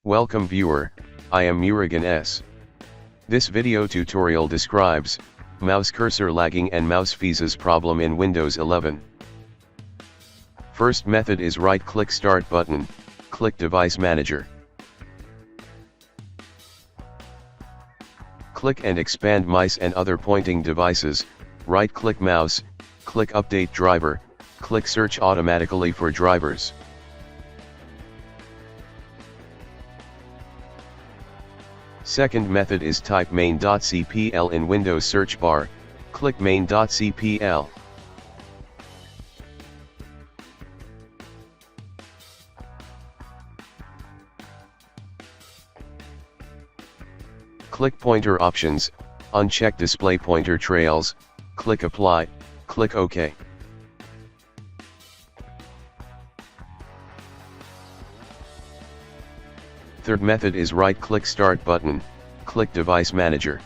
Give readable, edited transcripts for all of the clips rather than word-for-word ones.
Welcome viewer, I am Murugan S. This video tutorial describes mouse cursor lagging and mouse phases problem in Windows 11. First method is right-click Start button, click Device Manager. Click and expand mice and other pointing devices, right-click mouse, click Update Driver, click Search automatically for drivers. Second method is type main.cpl in Windows search bar, click main.cpl. Click Pointer Options, uncheck Display Pointer Trails, click Apply, click OK. Third method is right-click Start button, click Device Manager.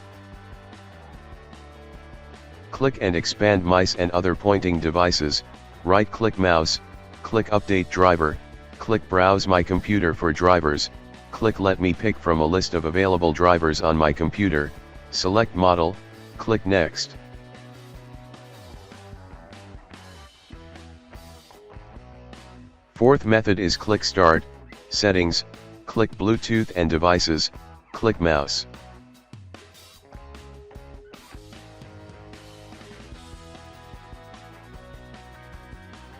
Click and expand mice and other pointing devices, right-click mouse, click Update Driver, click Browse My Computer for drivers, click Let me pick from a list of available drivers on my computer, select Model, click Next. Fourth method is click Start, Settings, click Bluetooth and Devices, click Mouse.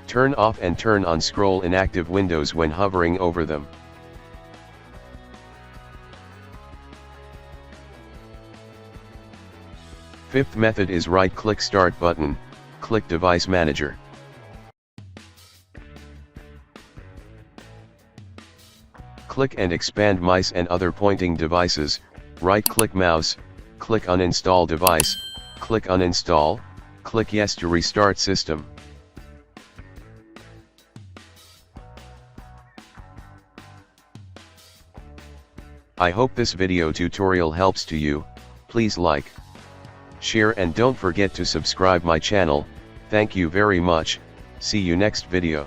Turn off and turn on scroll inactive windows when hovering over them. Fifth method is right-click Start button, click Device Manager. Click and expand mice and other pointing devices, right-click mouse, click Uninstall device, click Uninstall, click Yes to restart system. I hope this video tutorial helps to you. Please like, share and don't forget to subscribe my channel. Thank you very much. See you next video.